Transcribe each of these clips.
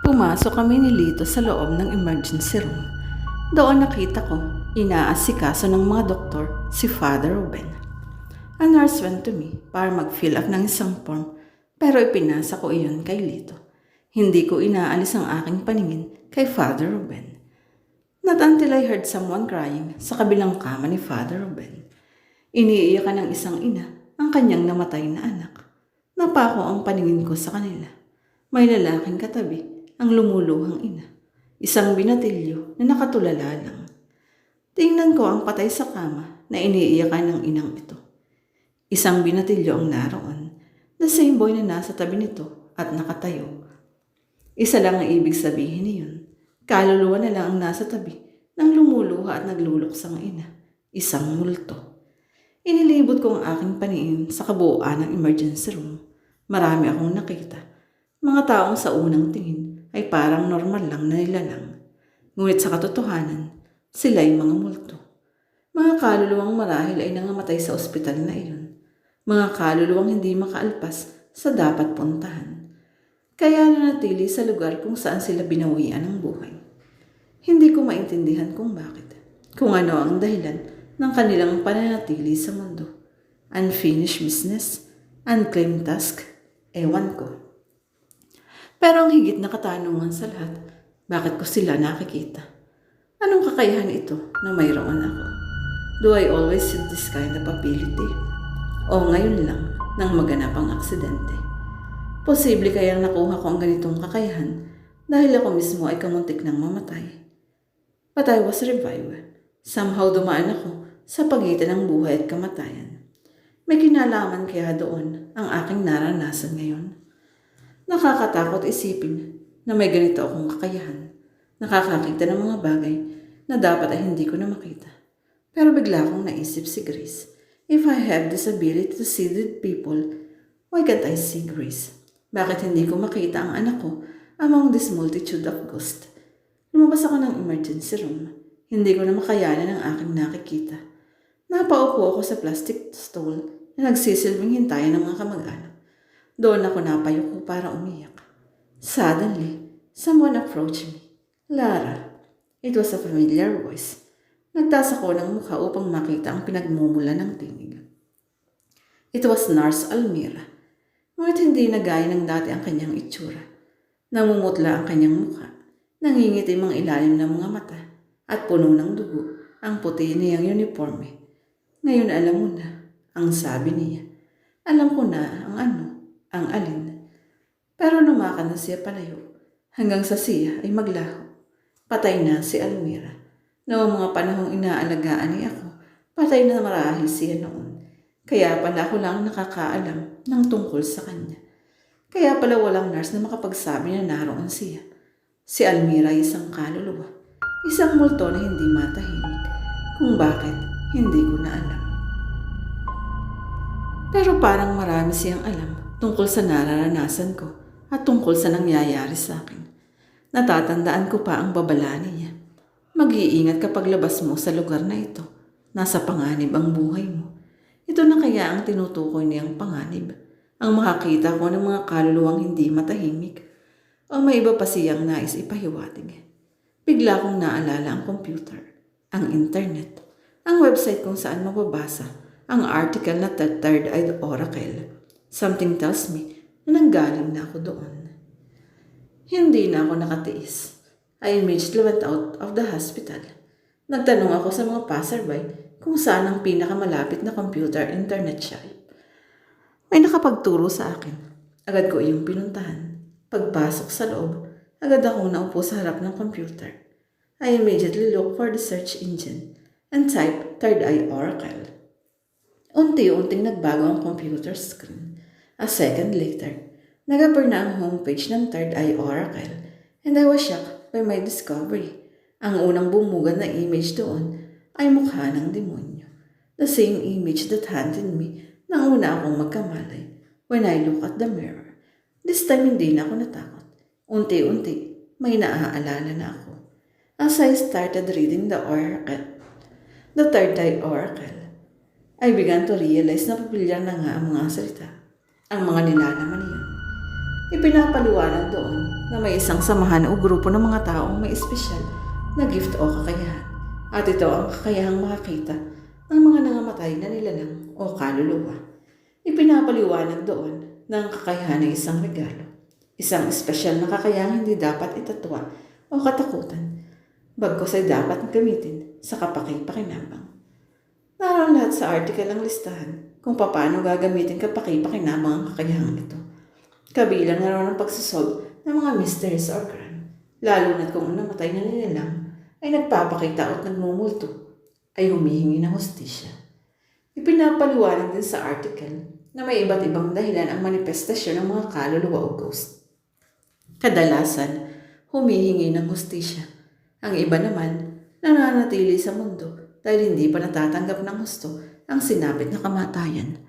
Pumasok kami ni Lito sa loob ng emergency room. Doon nakita ko, inaasikaso ng mga doktor si Father Ruben. A nurse went to me para mag-fill up ng isang form, pero ipinasa ko iyon kay Lito. Hindi ko inaalis ang aking paningin kay Father Ruben. Not until I heard someone crying sa kabilang kama ni Father Ruben. Iniiyakan ng isang ina ang kanyang namatay na anak. Napako ang paningin ko sa kanila. May lalaking katabi ang lumuluhang ina. Isang binatilyo na nakatulala lang. Tingnan ko ang patay sa kama na iniiyakan ng inang ito. Isang binatilyo ang naroon. The same boy na nasa tabi nito at nakatayo. Isa lang ang ibig sabihin niyon. Kaluluwa na lang ang nasa tabi ng lumuluha at nagluluksang ina. Isang multo. Inilibot ko ang aking paningin sa kabuuan ng emergency room. Marami akong nakita. Mga taong sa unang tingin ay parang normal lang na nilalang. Ngunit sa katotohanan, sila ay mga multo. Mga kaluluwang marahil ay nangamatay sa ospital na iyon. Mga kaluluwang hindi makaalpas sa dapat puntahan. Kaya nanatili sa lugar kung saan sila binawian ng buhay. Hindi ko maintindihan kung bakit. Kung ano ang dahilan ng kanilang pananatili sa mundo. Unfinished business, unclaimed task, ewan ko. Pero ang higit na katanungan sa lahat, bakit ko sila nakikita? Anong kakayahan ito na mayroon ako? Do I always see this kind of ability? O ngayon lang nang maganap ang aksidente? Posible kayang nakuha ko ang ganitong kakayahan dahil ako mismo ay kamuntik ng mamatay. But I was revived. Somehow dumaan ako sa pagitan ng buhay at kamatayan. May kinalaman kaya doon ang aking naranasan ngayon. Nakakatakot isipin na may ganito akong kakayahan. Nakakakita ng mga bagay na dapat ay hindi ko na makita. Pero bigla akong naisip si Grace. If I have this ability to see dead people, why can't I see Grace? Bakit hindi ko makita ang anak ko among this multitude of ghosts? Lumabas ako ng emergency room. Hindi ko na makayanan ang aking nakikita. Napaupo ako sa plastic stool na nagsisilbing hintayan ng mga kamag-anak. Doon ako napayuko para umiyak. Suddenly, someone approached me. Lara. It was a familiar voice. Nagtaas ako ng mukha upang makita ang pinagmumula ng tinig. It was Nurse Almira. Ngunit hindi na gaya ng dati ang kanyang itsura. Namumutla ang kanyang mukha. Nangingitim ang ilalim ng mga mata at puno ng dugo ang puti niyang uniforme. Ngayon alam mo na, ang sabi niya. Alam ko na ang ano, ang alin. Pero lumakad na siya palayo hanggang sa siya ay maglaho. Patay na si Almira. Noong mga panahong inaalagaan niya ako, patay na marahil siya noon. Kaya pala ako lang nakakaalam ng tungkol sa kanya. Kaya pala walang nurse na makapagsabi na naroon siya. Si Almira ay isang kaluluwa. Isang multo na hindi matahimik. Kung bakit, hindi ko na alam. Pero parang marami siyang alam tungkol sa nararanasan ko at tungkol sa nangyayari sa akin. Natatandaan ko pa ang babala niya. Mag-iingat kapag labas mo sa lugar na ito. Nasa panganib ang buhay mo. Ito na kaya ang tinutukoy niyang panganib. Ang makakita ko ng mga kaluluwang hindi matahimik. O may iba pa siyang nais ipahiwatig. Bigla kong naalala ang computer, ang internet, ang website kung saan mababasa ang article na Third Eye Oracle. Something tells me na nanggaling na ako doon. Hindi na ako nakatiis. I immediately went out of the hospital. Nagtanong ako sa mga passerby kung saan ang pinakamalapit na computer internet shop. May nakapagturo sa akin. Agad ko iyong pinuntahan. Pagpasok sa loob, agad akong naupo sa harap ng computer. I immediately looked for the search engine and typed Third Eye Oracle. Unti-unting nagbago ang computer screen. A second later, nag-appear na ang homepage ng Third Eye Oracle and I was shocked by my discovery. Ang unang bumugan na image doon ay mukha ng demonyo. The same image that haunted me nang una akong magkamalay when I look at the mirror. This time hindi na ako natakot. Unti-unti, may naaalala na ako. As I started reading the Third Eye Oracle, I began to realize na pamilyar na nga ang mga salita, ang mga nilalaman niyon. Ipinapaliwanag doon na may isang samahan o grupo ng mga taong may espesyal na gift o kakayahan. At ito ang kakayahang makakita ng mga nangamatay na nilalang o kaluluwa. Ipinapaliwanag doon na ang kakayahan ay isang regalo. Isang espesyal na kakayahang hindi dapat itatwa o katakutan. Bagkus ay dapat gamitin sa kapaki-pakinabang. Naroon lahat sa article ang listahan kung paano gagamitin kapaki-pakinabang ang kakayahang ito. Kabilang naroon ang pagsasolve ng mga mysteries or crime, lalo na't kung ang namatay na nilalang ay nagpapakita at nagmumulto, ay humihingi ng hustisya. Ipinapaliwanag din sa article na may iba't ibang dahilan ang manifestasyon ng mga kaluluwa o ghost. Kadalasan, humihingi ng hustisya. Ang iba naman, nananatili sa mundo dahil hindi pa natatanggap ng husto ang sinapit na kamatayan.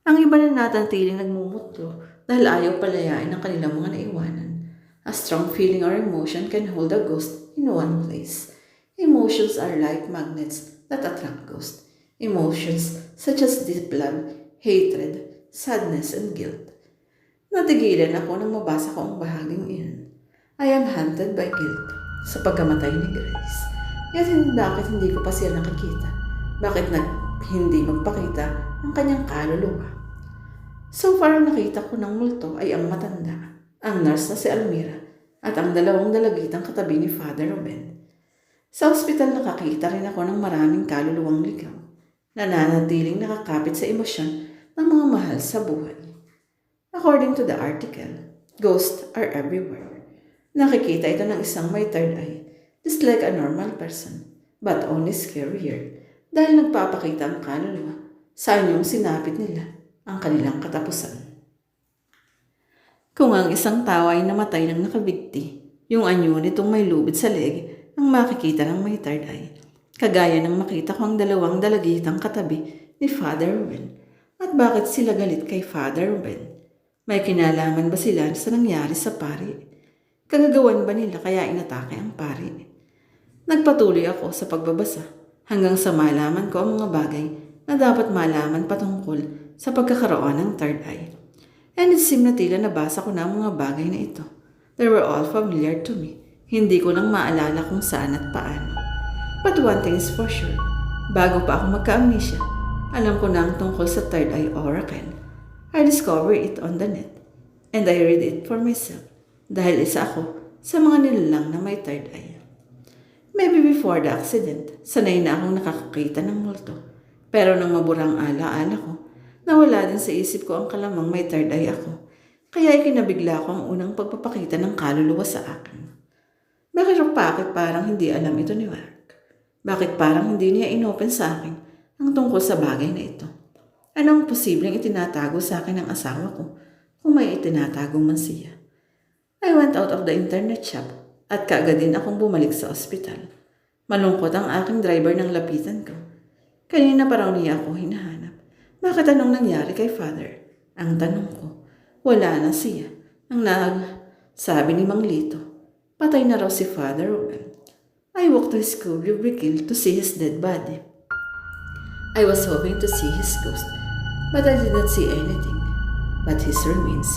Ang iba na natanatiling nagmumutlo dahil ayaw palayain ang kanilang mga naiwanan. A strong feeling or emotion can hold a ghost in one place. Emotions are like magnets that attract ghosts. Emotions such as deep love, hatred, sadness, and guilt. Natigilan ako nang mabasa ko ang bahaging iyon. I am haunted by guilt sa pagkamatay ni Grace. Yet bakit hindi ko pa siya nakikita? Bakit hindi magpakita ang kanyang kaluluwa? So far, nakita ko ng multo ay ang matanda, ang nurse na si Almira, at ang dalawang dalagitang katabi ni Father Ruben. Sa ospital nakakita rin ako ng maraming kaluluwang ligaw, nananatiling nakakapit sa emosyon ng mga mahal sa buhay. According to the article, ghosts are everywhere. Nakikita ito ng isang may third eye, just like a normal person, but only scarier dahil nagpapakita ang kaluluwa sa anyong sinapit nila ang kanilang katapusan. Kung ang isang tao ay namatay ng nakabigti, yung anyo nitong may lubid sa leg ang makikita ng may third eye, kagaya ng makita ko ang dalawang dalagitang katabi ni Father Ruben. At bakit sila galit kay Father Ruben? May kinalaman ba sila sa nangyari sa pari? Kagagawan ba nila kaya inatake ang pari? Nagpatuloy ako sa pagbabasa hanggang sa malaman ko ang mga bagay na dapat malaman patungkol sa pagkakaroon ng third eye. And it seemed na tila nabasa ko na ang mga bagay na ito. They were all familiar to me. Hindi ko lang maalala kung saan at paano. But one thing is for sure, bago pa ako magka-amnesia, alam ko na ang tungkol sa third eye oracle. I discovered it on the net, and I read it for myself dahil isa ako sa mga nilalang na may third eye. Maybe before the accident, sanay na akong nakakakita ng multo. Pero nang maburang ala-ala ko, nawala din sa isip ko ang kalamang may third eye ako. Kaya ikinabigla ko ang unang pagpapakita ng kaluluwa sa akin. Bakit parang hindi alam ito ni Mark? Bakit parang hindi niya inopen sa akin ang tungkol sa bagay na ito? Anong posibleng itinatago sa akin ng asawa ko kung may itinatago man siya? I went out of the internet shop at kaagad din akong bumalik sa ospital. Malungkot ang aking driver nang lapitan ko. Kanina pa raw niya ako hinahanap. Bakit anong nangyari kay Father? Ang tanong ko. Wala na siya. Ang sabi ni Mang Lito. Patay na raw si Father Ruben. I walked to his cubicle to see his dead body. I was hoping to see his ghost, but I did not see anything. But his remains.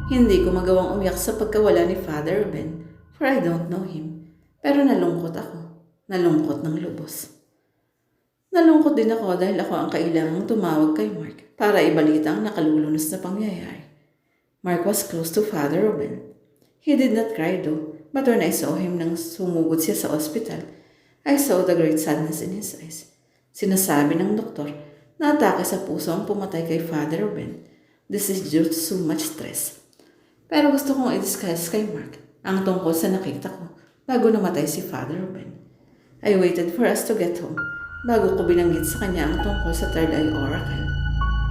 Hindi ko magawang umiyak sa pagkawala ni Father Ruben, for I don't know him. Pero nalungkot ako. Nalungkot ng lubos. Nalungkot din ako dahil ako ang kailangang tumawag kay Mark para ibalita ang nakalulunos na pangyayari. Mark was close to Father Ruben. He did not cry though, but when I saw him nang sumugod siya sa ospital, I saw the great sadness in his eyes. Sinasabi ng doktor na atake sa puso ang pumatay kay Father Ruben. This is due to so much stress. Pero gusto kong i-discuss kay Mark ang tungkol sa nakita ko bago namatay si Father Ruben. I waited for us to get home bago ko binanggit sa kanya ang tungkol sa third eye oracle.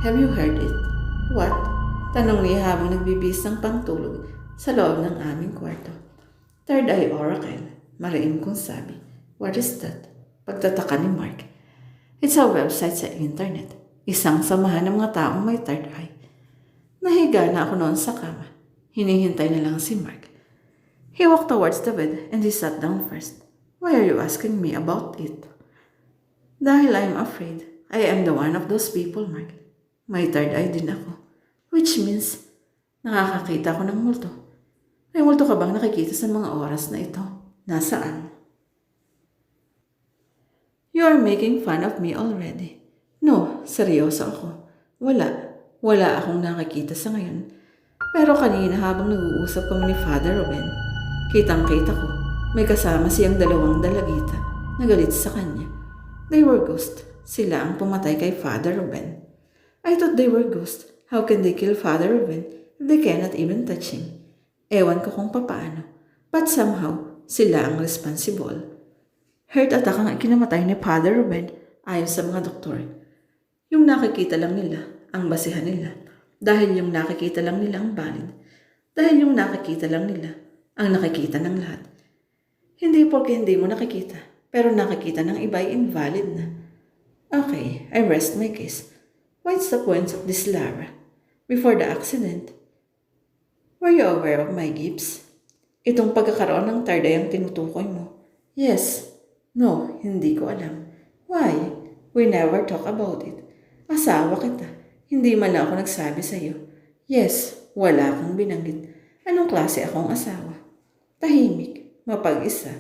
Have you heard it? What? Tanong niya habang nagbibihis ng pangtulog sa loob ng aming kwarto. Third eye oracle, mariin kong sabi. What is that? Pagtataka ni Mark. It's a website sa internet. Isang samahan ng mga taong may third eye. Nahiga na ako noon sa kama. Hinihintay na lang si Mark. He walked towards the bed and he sat down first. Why are you asking me about it? Dahil I'm afraid I am the one of those people, Mark. May third eye din ako. Which means, Nakakakita ako ng multo. May multo ka bang nakikita sa mga oras na ito? Nasaan? You are making fun of me already. No, seryoso ako. Wala akong nakikita sa ngayon. Pero kanina habang nag-uusap kami ni Father Ruben, kitang-kita ko, may kasama siyang dalawang dalagita na galit sa kanya. They were ghosts. Sila ang pumatay kay Father Ruben. I thought they were ghosts. How can they kill Father Ruben if they cannot even touch him? Ewan ko kung papaano. But somehow, sila ang responsible. Heart attack ang ikinamatay ni Father Ruben ayon sa mga doktor. Yung nakikita lang nila ang basihan nila. Dahil yung nakikita lang nila ang valid. Dahil yung nakikita lang nila ang nakikita ng lahat. Hindi porque hindi mo nakikita, pero nakikita ng iba ay invalid na. Okay, I rest my case. What's the point of this, Lara? Before the accident, were you aware of my gifts? Itong pagkakaroon ng third eye ang tinutukoy mo. Yes. No, hindi ko alam. Why? We never talk about it. Asawa kita. Hindi man lang ako nagsabi sa iyo. Yes, wala kang binanggit. Anong klase akong asawa? Tahimik, mapag-isa.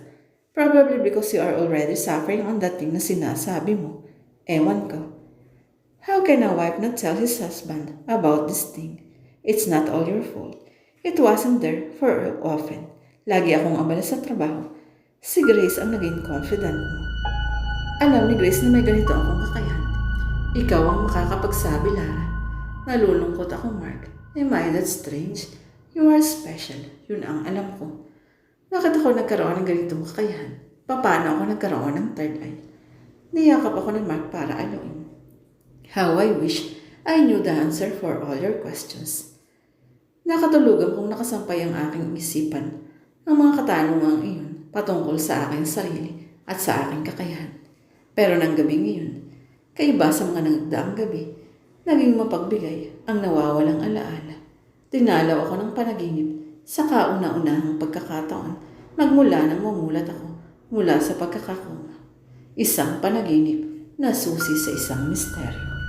Probably because you are already suffering on that thing na sinasabi mo. Ewan ko. How can a wife not tell his husband about this thing? It's not all your fault. It wasn't there for often. Lagi akong abala sa trabaho. Si Grace ang naging confidant mo. Alam ni Grace na may ganito akong kakayahan. Ikaw ang makakapagsabi, Lara. Nalulungkot ako, Mark. Am I that strange? You are special. Yun ang alam ko. Bakit ako nagkaroon ng ganitong kakayahan? Paano ako nagkaroon ng third eye? Niyakap ako ni Mark para aluin. How I wish I knew the answer for all your questions. Nakatulugan kong nakasampay ang aking isipan ang mga katanungang iyon patungkol sa aking sarili at sa aking kakayahan. Pero ng gabi ngayon, kaiba sa mga nagdaang gabi, naging mapagbigay ang nawawalang alaala. Dinalaw ako ng panaginip sa kauna-unahang pagkakataon magmula nang mamulat ako mula sa pagkakakoma. Isang panaginip na susi sa isang misteryo.